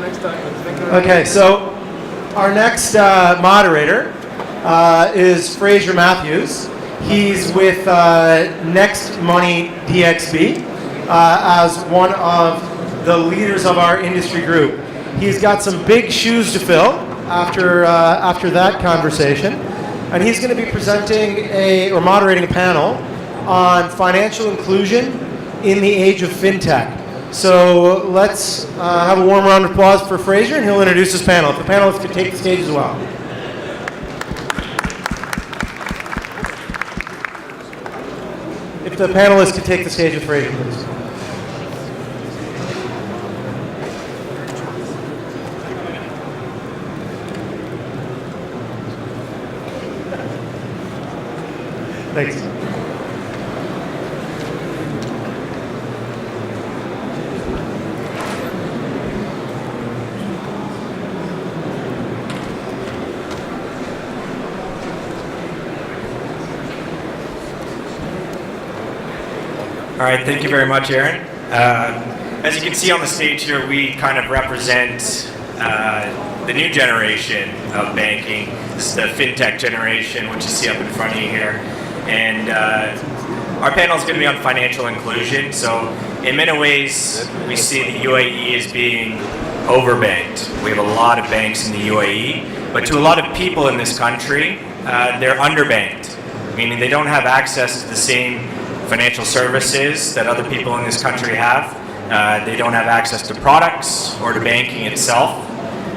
Okay, so our next moderator is Fraser Matthews. He's with NextMoneyDXB as one of the leaders of our industry group. He's got some big shoes to fill after that conversation, and he's going to be presenting or moderating a panel on financial inclusion in the age of fintech. So let's have a warm round of applause for Fraser, and he'll introduce his panel. If the panelists could take the stage as well. If the panelists could take the stage with Fraser, please. Thanks. All right, thank you very much, Aaron. As you can see on the stage here, we kind of represent the new generation of banking. This is the fintech generation, which you see up in front of you here. And our panel is going to be on financial inclusion. So in many ways, we see the UAE as being overbanked. We have a lot of banks in the UAE, but to a lot of people in this country, they're underbanked, meaning they don't have access to the same financial services that other people in this country have. They don't have access to products or to banking itself.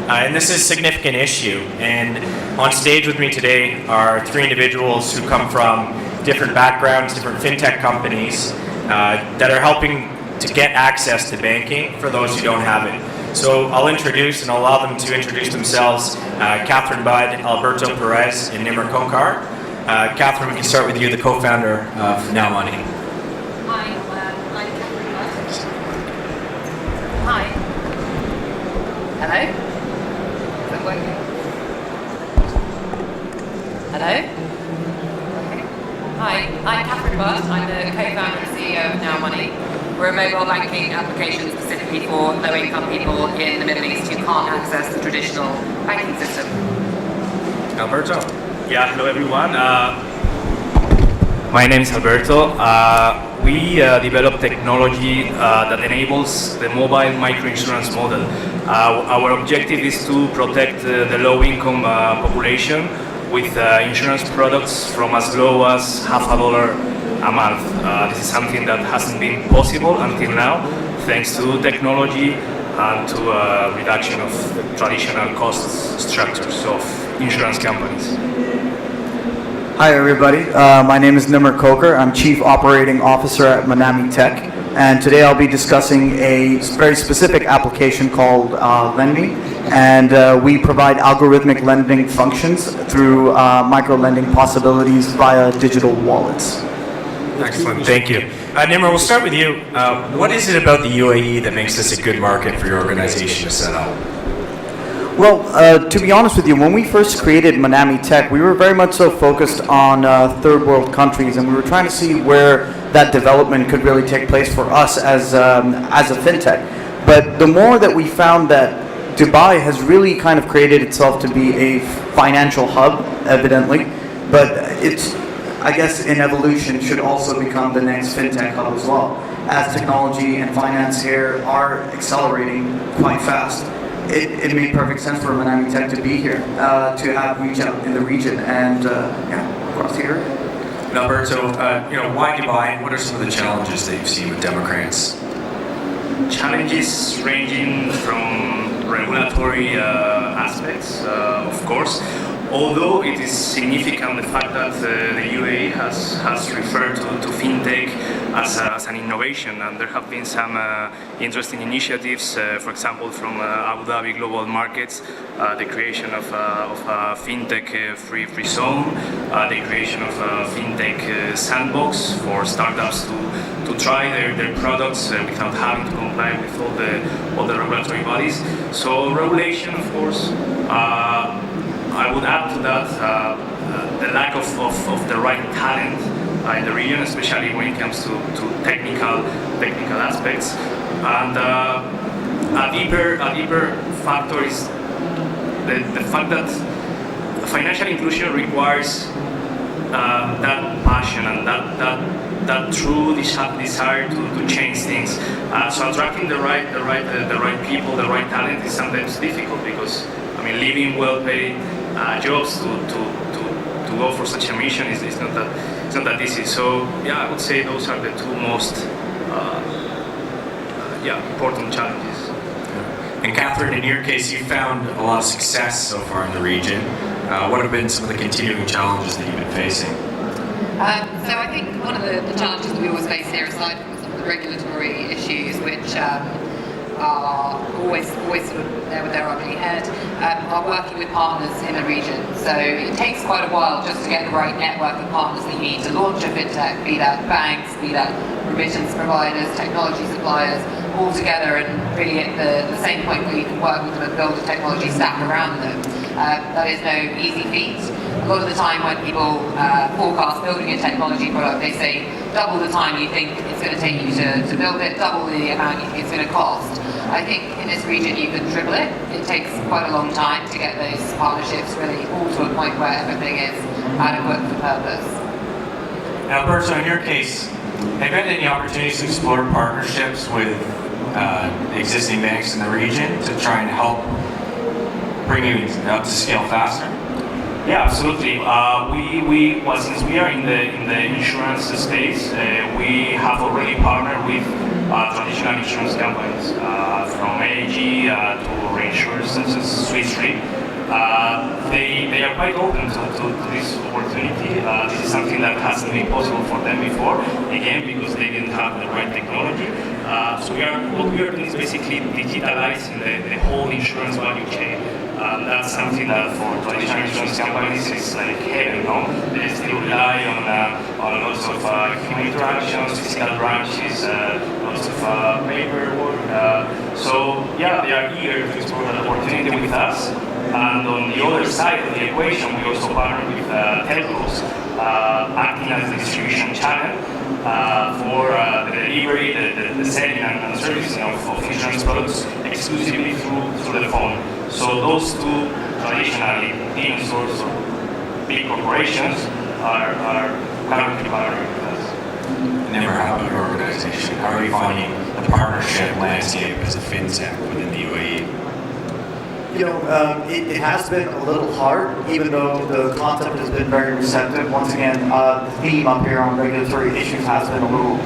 And this is a significant issue. And on stage with me today are three individuals who come from different backgrounds, different fintech companies that are helping to get access to banking for those who don't have it. So I'll introduce and I'll allow them to introduce themselves. Catherine Budd, Alberto Perez, and Nimr Kokar. Catherine, we can start with you, the co-founder of Now Money. Hi, I'm Catherine Budd. Hi. Hello? Is it working? Hello? Okay. Hi, I'm Catherine Budd. I'm the co-founder and CEO of Now Money. We're a mobile banking application specifically for low-income people in the Middle East who can't access the traditional banking system. Alberto. Yeah, hello everyone. My name is Alberto. We develop technology that enables the mobile microinsurance model. Our objective is to protect the low-income population with insurance products from as low as $50 a month. This is something that hasn't been possible until now, thanks to technology and to reduction of traditional cost structures of insurance companies. Hi everybody, my name is Nimr Kokar. I'm Chief Operating Officer at Monami Tech, and today I'll be discussing a very specific application called LendMe, and we provide algorithmic lending functions through micro-lending possibilities via digital wallets. Excellent, thank you. Nimr, we'll start with you. What is it about the UAE that makes this a good market for your organization to set up? Well, to be honest with you, when we first created Monami Tech, we were very much so focused on third world countries, and we were trying to see where that development could really take place for us as a fintech. But the more that we found that Dubai has really kind of created itself to be a financial hub, evidently, but it's, I guess, in evolution should also become the next fintech hub as well, as technology and finance here are accelerating quite fast. It made perfect sense for Monami Tech to be here, to have reach out in the region and across here. Alberto, why Dubai? What are some of the challenges that you've seen with Democrance? Challenges ranging from regulatory aspects, of course, although it is significant the fact that the UAE has referred to fintech as an innovation, and there have been some interesting initiatives, for example, from Abu Dhabi Global Markets, the creation of a fintech free zone, the creation of a fintech sandbox for startups to try their products without having to comply with all the regulatory bodies. So regulation, of course. I would add to that the lack of the right talent in the region, especially when it comes to technical aspects. And a deeper factor is the fact that financial inclusion requires that passion and that true desire to change things. So attracting the right people, the right talent is sometimes difficult because I mean leaving well-paid jobs to go for such a mission is not that easy. So yeah, I would say those are the two most important challenges. And Catherine, in your case, you found a lot of success so far in the region. What have been some of the continuing challenges that you've been facing? So I think one of the challenges that we always face here, aside from some of the regulatory issues, which are always sort of there with their ugly head, are working with partners in the region. So it takes quite a while just to get the right network of partners that you need to launch a fintech, be that banks, be that remittance providers, technology suppliers, all together and really at the same point where you can work with them and build a technology stack around them. That is no easy feat. A lot of the time when people forecast building a technology product, they say double the time you think it's going to take you to build it, double the amount you think it's going to cost. I think in this region you can triple it. It takes quite a long time to get those partnerships really all to a point where everything is adequate for purpose. Now, Alberto, in your case, have you had any opportunities to explore partnerships with existing banks in the region to try and help bring you up to scale faster? Yeah, absolutely. Since we are in the insurance space, we have already partnered with traditional insurance companies, from AIG to reinsurers such as Swiss Re. They are quite open to this opportunity. This is something that hasn't been possible for them before, again, because they didn't have the right technology. So what we are doing is basically digitalizing the whole insurance value chain. That's something that for traditional insurance companies is like heaven, no? They still rely on lots of human interactions, physical branches, lots of paperwork. So yeah, they are eager to explore that opportunity with us. And on the other side of the equation, we also partner with telcos, acting as the distribution channel for the delivery, the selling and servicing of insurance products exclusively through the phone. So those two traditionally dinosaurs or big corporations are currently partnering with us. Never have an organization. How are you finding the partnership landscape as a fintech within the UAE? You know, it has been a little hard, even though the concept has been very receptive. Once again, the theme up here on regulatory issues has been a little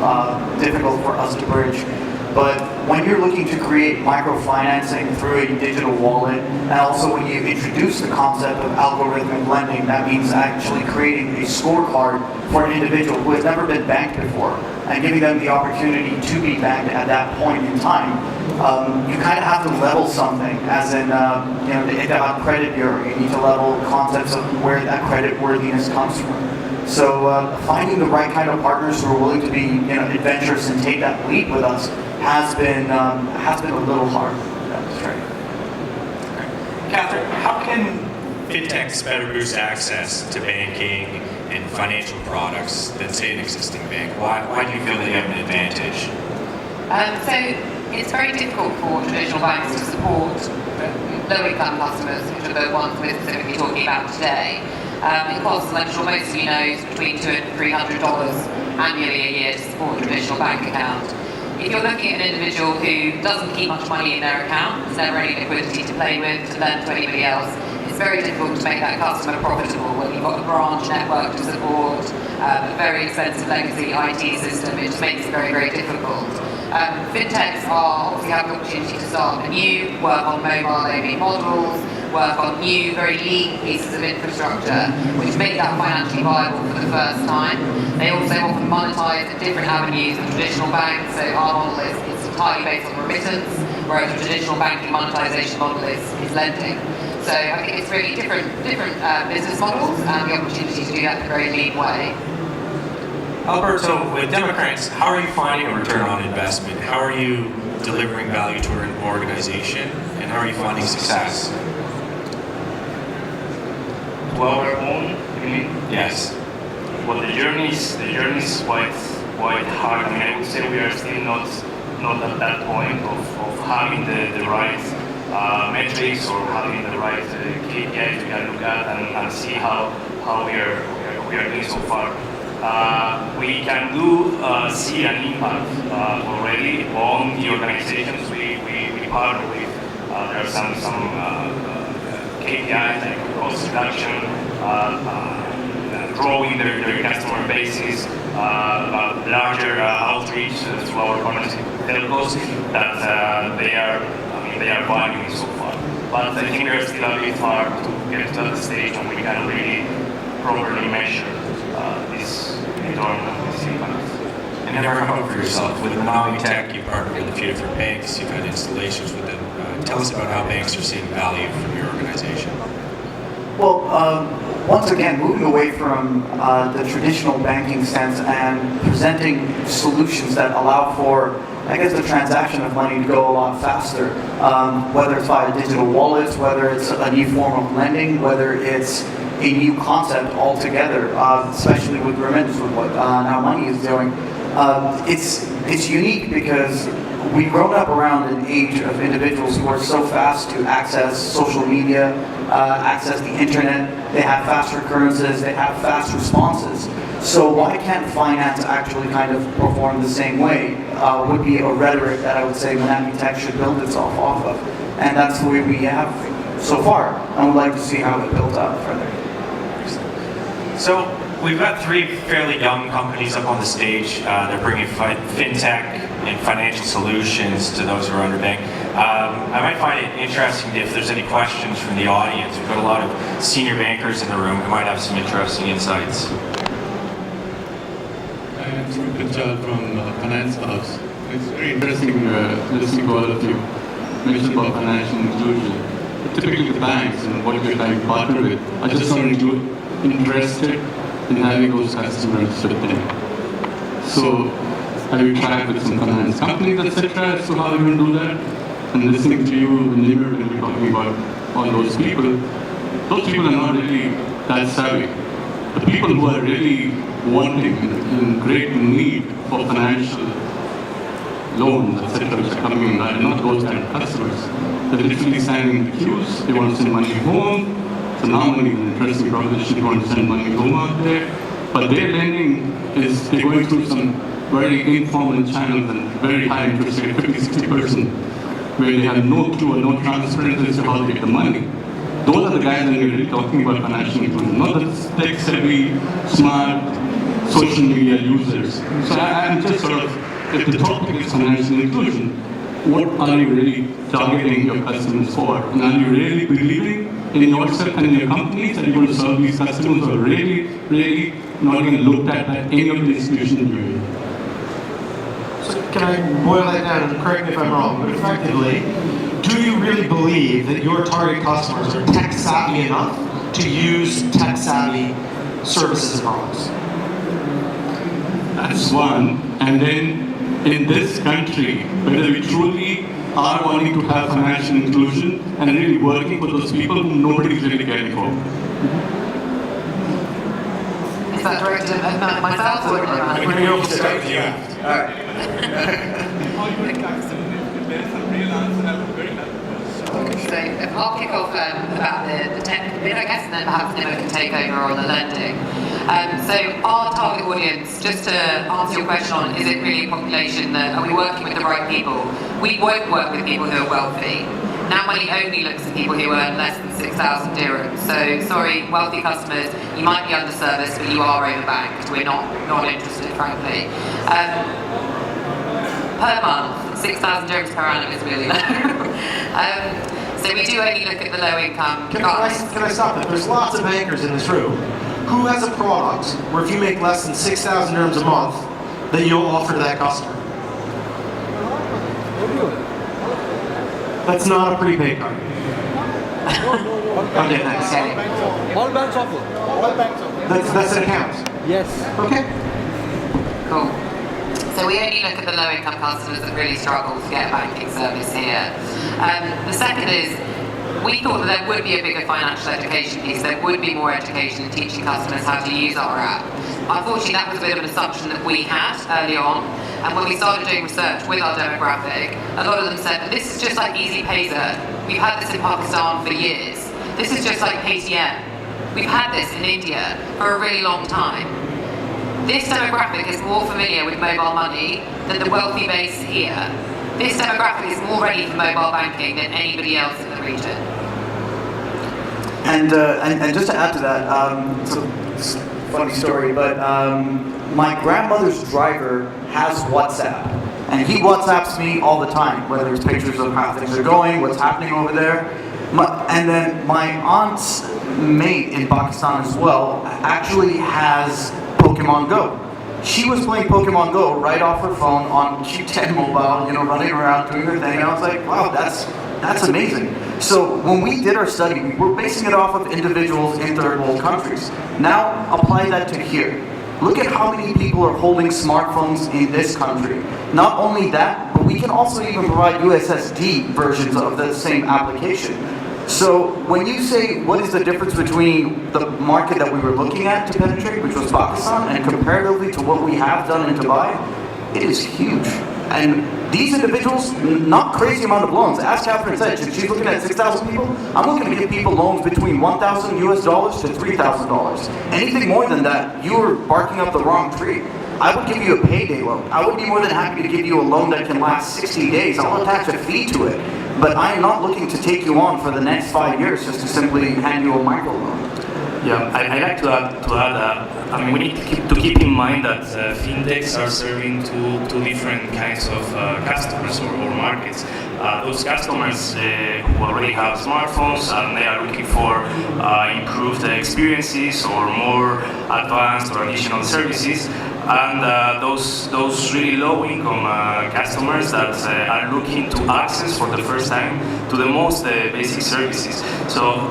difficult for us to bridge. But when you're looking to create microfinancing through a digital wallet, and also when you introduce the concept of algorithmic lending, that means actually creating a scorecard for an individual who has never been banked before, and giving them the opportunity to be banked at that point in time. You kind of have to level something, as in, if you have a credit bureau, you need to level concepts of where that credit worthiness comes from. So finding the right kind of partners who are willing to be, adventurous and take that leap with us has been a little hard. That's right. Catherine, how can fintechs better boost access to banking and financial products than, say, an existing bank? Why do you feel they have an advantage? So it's very difficult for traditional banks to support low-income customers, which are the ones we're specifically talking about today. It costs, I'm sure most of you know, between $200 and $300 annually a year to support a traditional bank account. If you're looking at an individual who doesn't keep much money in their account, there's never any liquidity to play with, to lend to anybody else, it's very difficult to make that customer profitable when you've got a branch network to support, a very expensive legacy IT system. It just makes it very, very difficult. Fintechs obviously have the opportunity to start anew, work on mobile AV models, work on new, very lean pieces of infrastructure, which make that financially viable for the first time. They also often monetize in different avenues than traditional banks, so our model is entirely based on remittance, whereas the traditional banking monetization model is lending. So I think it's really different business models and the opportunity to do that in a very lean way. Alberto, with Democrance, how are you finding a return on investment? How are you delivering value to an organization? And how are you finding success? To our own, you mean? Yes. Well, the journey is quite quite hard. I mean, I would say we are still not at that point of having the right metrics or having the right KPIs we can look at and see how we are doing so far. We can see an impact already on the organizations we partner with. There are some KPIs like cost reduction, growing their customer bases, larger outreach to our partners telcos that they are valuing so far. But I think we're still a bit far to get to that stage when we can really properly measure this return and this impact. And never hope for yourself. With Monami Tech, you partner with a few different banks, you've had installations with them. Tell us about how banks are seeing value from your organization. Well, once again, moving away from the traditional banking sense and presenting solutions that allow for, I guess, the transaction of money to go a lot faster, whether it's via digital wallets, whether it's a new form of lending, whether it's a new concept altogether, especially with remittance, with what Now Money is doing. It's unique because we've grown up around an age of individuals who are so fast to access social media, access the internet. They have fast recurrences, they have fast responses. So why can't finance actually kind of perform the same way? Would be a rhetoric that I would say Monami Tech should build itself off of. And that's the way we have so far. I would like to see how it builds out further. So we've got three fairly young companies up on the stage. They're bringing fintech and financial solutions to those who are underbanked. I might find it interesting if there's any questions from the audience. We've got a lot of senior bankers in the room who might have some interesting insights. I'm Richard from Finance House. It's very interesting listening to all of you mention about financial inclusion. But typically the banks and what you're trying to partner with are just not interested in having those customers with them. So have you tried with some finance companies, etc., as to how you can do that? And listening to you and Nimir when you're talking about all those people are not really that savvy. The people who are really wanting and great need for financial loans, etc., which are coming in, are not those kind of customers. They're literally signing the queues, they want to send money home. So now money is an interesting proposition, they want to send money home out there. But their lending is, they're going through some very informal channels and very high interest rate, 50-60%, where they have no clue or no transparency as to how they get the money. Those are the guys that we're really talking about financial inclusion, not the tech-savvy, smart, social media users. So I'm just sort of, if the topic is financial inclusion, what are you really targeting your customers for? And are you really believing in yourself and in your companies that you're going to serve these customers who are really, really not even looked at by any of the institutions you're in? So can I boil that down, and correct me if I'm wrong, but effectively, do you really believe that your target customers are tech savvy enough to use tech savvy services and products? That's one. And then in this country, whether we truly are wanting to have financial inclusion and really working for those people whom nobody's really caring for. Is that directed at myself or at We're going to start with you. So I'll kick off about the tech bit, I guess, and then perhaps Nima can take over on the lending. So our target audience, just to answer your question on, is it really a population that, are we working with the right people? We won't work with people who are wealthy. Now Money only looks at people who earn less than 6,000 dirhams. So sorry, wealthy customers, you might be underserviced, but you are overbanked. We're not interested, frankly. Per month, 6,000 dirhams per annum is really low. So we do only look at the low income guys. Can I stop it? There's lots of bankers in this room. Who has a product where if you make less than 6,000 dirhams a month, that you'll offer to that customer? That's not a prepaid card. Okay, thanks. All banks offer. All banks offer. That's an account. Yes. Okay. Cool. So we only look at the low-income customers that really struggle to get a banking service here. The second is, we thought that there would be a bigger financial education piece. There would be more education in teaching customers how to use our app. Unfortunately, that was a bit of an assumption that we had early on. And when we started doing research with our demographic, a lot of them said that this is just like Easy Payzer. We've had this in Pakistan for years. This is just like Paytm. We've had this in India for a really long time. This demographic is more familiar with mobile money than the wealthy base here. This demographic is more ready for mobile banking than anybody else in the region. And just to add to that, it's a funny story, but my grandmother's driver has WhatsApp, and he WhatsApps me all the time, whether it's pictures of how things are going, what's happening over there. And then my aunt's mate in Pakistan as well actually has Pokemon Go. She was playing Pokemon Go right off her phone on Q10 mobile, you know, running around doing her thing, and I was like, wow, that's amazing. So when we did our study, we were basing it off of individuals in third world countries. Now apply that to here. Look at how many people are holding smartphones in this country. Not only that, but we can also even provide USSD versions of the same application. So when you say what is the difference between the market that we were looking at to penetrate, which was Pakistan, and comparatively to what we have done in Dubai, it is huge. And these individuals, not crazy amount of loans. As Catherine said, she's looking at 6,000 people. I'm looking to give people loans between $1,000 US to $3,000. Anything more than that, you're barking up the wrong tree. I would give you a payday loan. I would be more than happy to give you a loan that can last 60 days. I'll attach a fee to it. But I am not looking to take you on for the next 5 years just to simply hand you a microloan. Yeah, I'd like to add, I mean, we need to keep in mind that fintechs are serving two different kinds of customers or markets. Those customers who already have smartphones and they are looking for improved experiences or more advanced or additional services, and those really low-income customers that are looking to access for the first time to the most basic services. So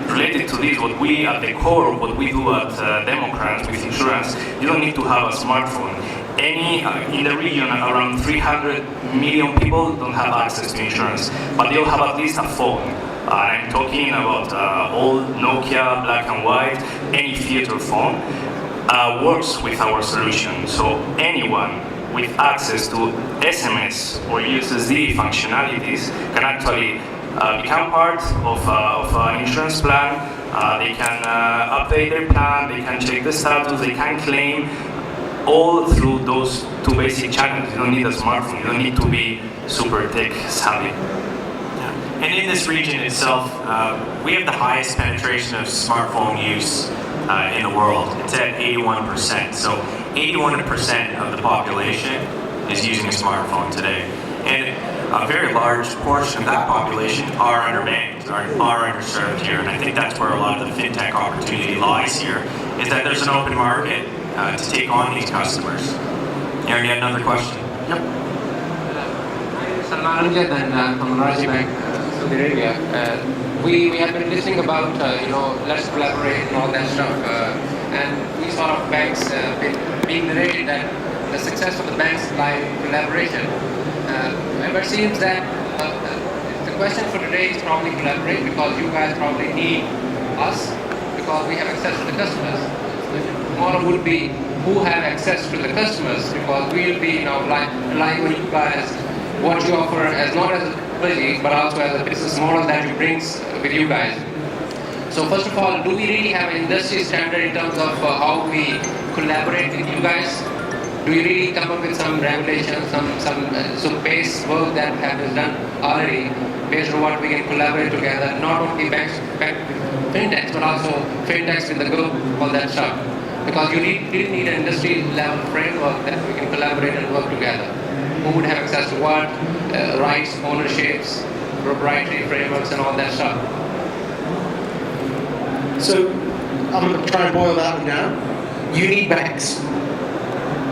related to this, what we at the core, what we do at Democrance with insurance, you don't need to have a smartphone. In the region, around 300 million people don't have access to insurance, but they'll have at least a phone. I'm talking about old Nokia, black and white, any theater phone works with our solution. So anyone with access to SMS or USSD functionalities can actually become part of an insurance plan. They can update their plan, they can check the status, they can claim, all through those two basic channels. You don't need a smartphone, you don't need to be super tech savvy. And in this region itself, we have the highest penetration of smartphone use in the world. It's at 81%. So 81% of the population is using a smartphone today. And a very large portion of that population are underbanked, are underserved here. And I think that's where a lot of the fintech opportunity lies here, is that there's an open market to take on these customers. Aaron, you had another question? Yep. Salman Amjad and from Raji Bank, Saudi Arabia. We have been listening about, let's collaborate and all that stuff. And we sort of banks being narrated that the success of the banks lie in collaboration. But it seems that the question for today is probably collaborate, because you guys probably need us because we have access to the customers. Tomorrow would be who have access to the customers, because we will be relying on you guys, what you offer as not as a policy but also as a business model that you bring with you guys. So first of all, do we really have an industry standard in terms of how we collaborate with you guys? Do you really come up with some regulations, some base work that have been done already based on what we can collaborate together, not only banks, fintechs, but also fintechs with the group, all that stuff? Because you really need an industry level framework that we can collaborate and work together. Who would have access to what, rights, ownerships, proprietary frameworks and all that stuff. So I'm going to try and boil that one down. You need banks.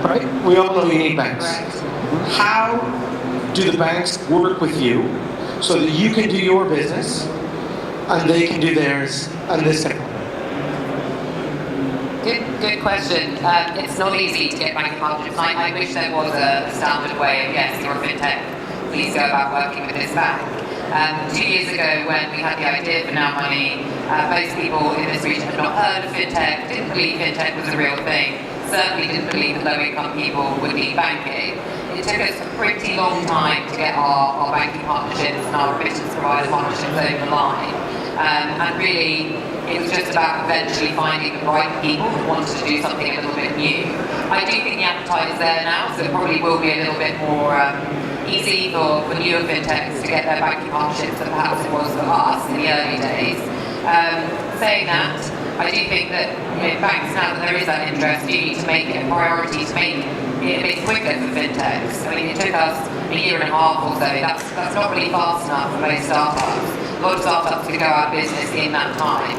Right? We all know you need banks. How do the banks work with you so that you can do your business and they can do theirs and this can happen? Good question. It's not easy to get banking partnerships. I wish there was a standard way of, yes, you're a fintech, please go about working with this bank. 2 years ago, when we had the idea for Now Money, most people in this region had not heard of fintech, didn't believe fintech was a real thing, certainly didn't believe that low-income people would need banking. It took us a pretty long time to get our banking partnerships and our remittance provider partnerships over the line. And really, it was just about eventually finding the right people who wanted to do something a little bit new. I do think the appetite is there now, so it probably will be a little bit more easy for newer fintechs to get their banking partnerships than perhaps it was for us in the early days. Saying that, I do think that banks, now that there is that interest, do need to make it a priority to make it a bit quicker for fintechs. I mean, it took us a year and a half or so. That's not really fast enough for most startups. A lot of startups could go out of business in that time.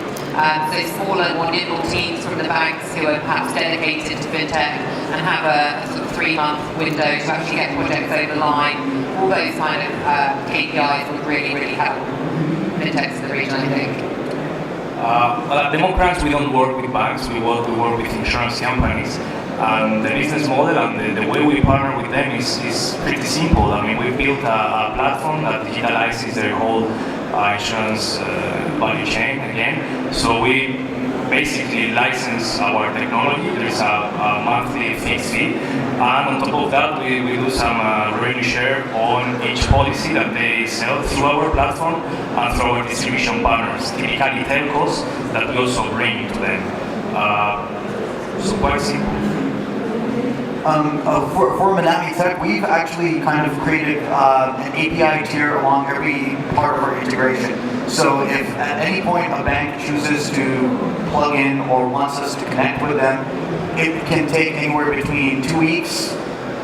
So smaller, more nimble teams from the banks who are perhaps dedicated to fintech and have a sort of 3-month window to actually get projects over the line. All those kind of KPIs would really, really help fintechs in the region, I think. Well, at Democrance, we don't work with banks, we work with insurance companies. And the business model and the way we partner with them is pretty simple. I mean, we built a platform that digitalizes their whole insurance value chain again. So we basically license our technology. There's a monthly fixed fee. And on top of that, we do some revenue share on each policy that they sell through our platform and through our distribution partners, typically telcos that we also bring to them. So quite simple. For Monami Tech, we've actually kind of created an API tier along every part of our integration. So if at any point a bank chooses to plug in or wants us to connect with them, it can take anywhere between 2 weeks,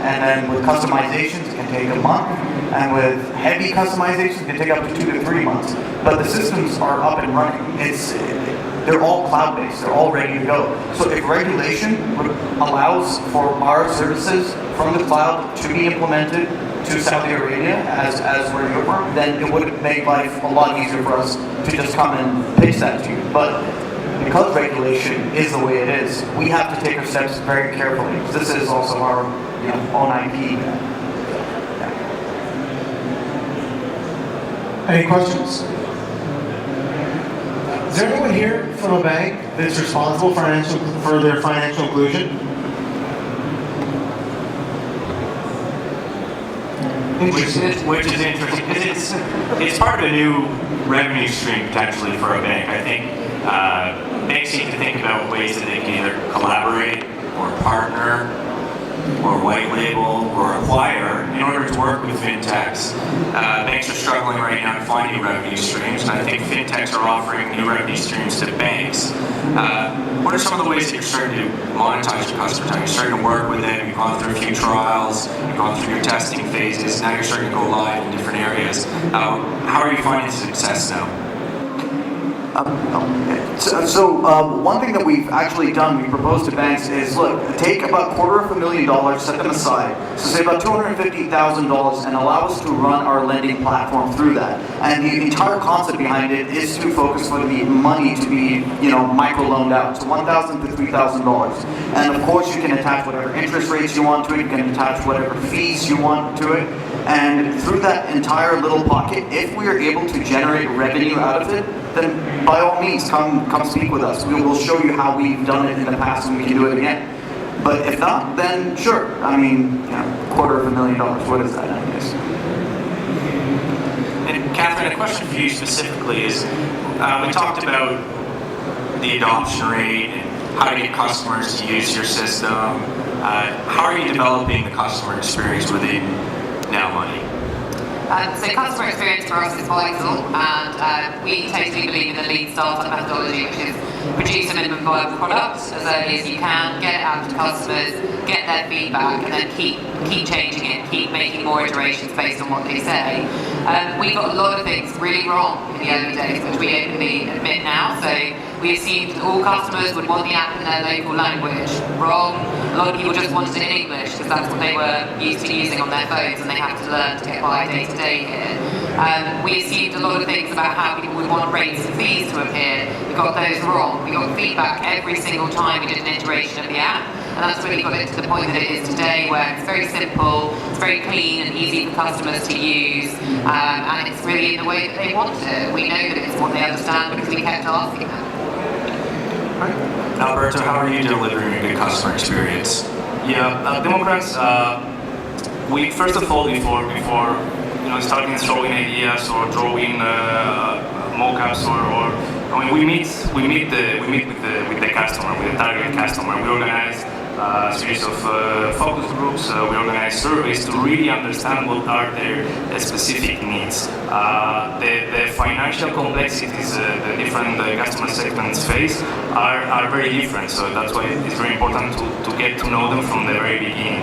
and then with customizations it can take a month, and with heavy customizations it can take up to 2 to 3 months. But the systems are up and running. They're all cloud-based, they're all ready to go. So if regulation allows for our services from the cloud to be implemented to Saudi Arabia as we're in Europe, then it would make life a lot easier for us to just come and pitch that to you. But because regulation is the way it is, we have to take our steps very carefully. This is also our own IP. Any questions? Is there anyone here from a bank that's responsible for their financial inclusion? Which is interesting because it's part of a new revenue stream potentially for a bank. I think banks need to think about ways that they can either collaborate or partner or white label or acquire in order to work with fintechs. Banks are struggling right now to find new revenue streams, and I think fintechs are offering new revenue streams to banks. What are some of the ways that you're starting to monetize your customers? You're starting to work with them, you've gone through a few trials, you've gone through your testing phases, now you're starting to go live in different areas. How are you finding success now? One thing that we've actually done, we proposed to banks is, look, take about $250,000, set them aside, so say about $250,000, and allow us to run our lending platform through that. And the entire concept behind it is to focus for the money to be, micro-loaned out, so $1,000 to $3,000. And of course, you can attach whatever interest rates you want to it, you can attach whatever fees you want to it. And through that entire little pocket, if we are able to generate revenue out of it, then by all means, come speak with us. We will show you how we've done it in the past and we can do it again. But if not, then sure. I mean, $250,000, what is that, I guess? And Catherine, a question for you specifically is, we talked about the adoption rate and how to get customers to use your system. How are you developing the customer experience within Now Money? So customer experience for us is vital, and we totally believe in the lean startup methodology, which is produce a minimum viable product as early as you can, get it out to customers, get their feedback, and then keep changing it, keep making more iterations based on what they say. We got a lot of things really wrong in the early days, which we openly admit now. So we assumed all customers would want the app in their local language. Wrong. A lot of people just wanted it in English because that's what they were used to using on their phones, and they have to learn to get by day to day here. We assumed a lot of things about how people would want rates and fees to appear. We got those wrong. We got feedback every single time we did an iteration of the app, And that's really got it to the point that it is today, where it's very simple, it's very clean and easy for customers to use, and it's really in the way that they want it. We know that it's what they understand because we kept asking them. Alberto, how are you delivering a good customer experience? Yeah, at Democrance, we first of all, before starting throwing ideas or drawing mock-ups we meet with the customer, with the target customer. We organize a series of focus groups. We organize surveys to really understand what are their specific needs. The financial complexities the different customer segments face are very different, so that's why it's very important to get to know them from the very beginning.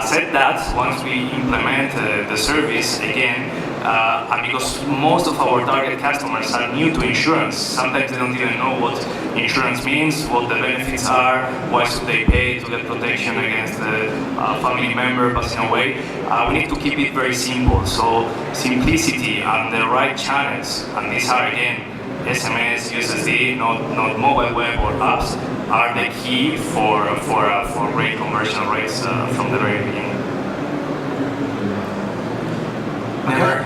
Said that, once we implement the service again, and because most of our target customers are new to insurance, sometimes they don't even know what insurance means, what the benefits are, why should they pay to get protection against the family member passing away. We need to keep it very simple, so simplicity and the right channels, and these are again SMS, USSD, not mobile web or apps, are the key for great conversion rates from the very beginning.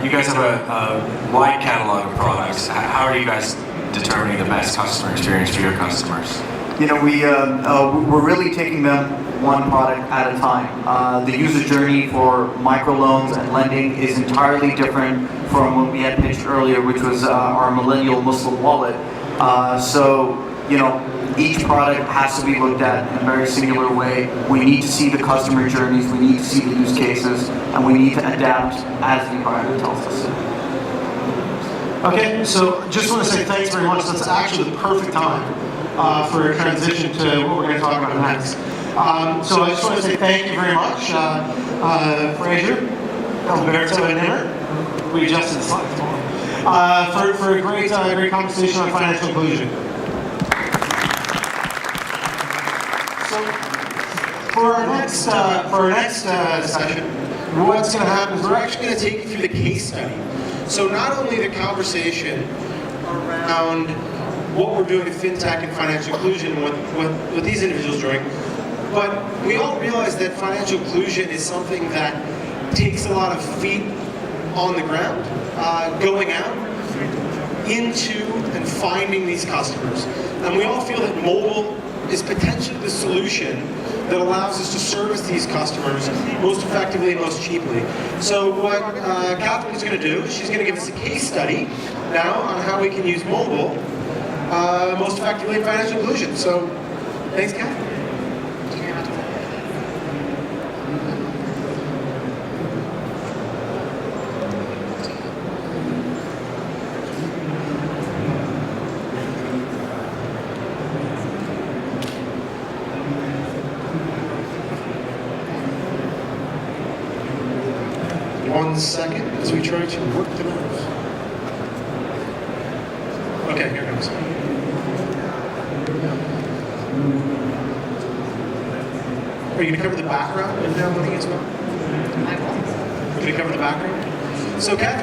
You guys have a wide catalog of products. How are you guys determining the best customer experience for your customers? You know, we're really taking them one product at a time. The user journey for microloans and lending is entirely different from what we had pitched earlier, which was our millennial Muslim wallet. So, you know, each product has to be looked at in a very singular way. We need to see the customer journeys, we need to see the use cases, and we need to adapt as the environment tells us. Okay, so just want to say thanks very much. That's actually the perfect time for a transition to what we're going to talk about next. So I just want to say thank you very much, Fraser, Alberto, and Nimmer. We adjusted the slides for a great conversation on financial inclusion. So for our next session, what's going to happen is we're actually going to take you through the case study. So not only the conversation around what we're doing with fintech and financial inclusion, what these individuals are doing, but we all realize that financial inclusion is something that takes a lot of feet on the ground, going out into and finding these customers. And we all feel that mobile is potentially the solution that allows us to service these customers most effectively and most cheaply. So what Catherine is going to do, she's going to give us a case study now on how we can use mobile most effectively in financial inclusion. So thanks, Catherine. 1 second as we try to work them out. Okay, here comes. Are you going to cover the background in Now Money as well? I will. You're going to cover the background? So, Catherine.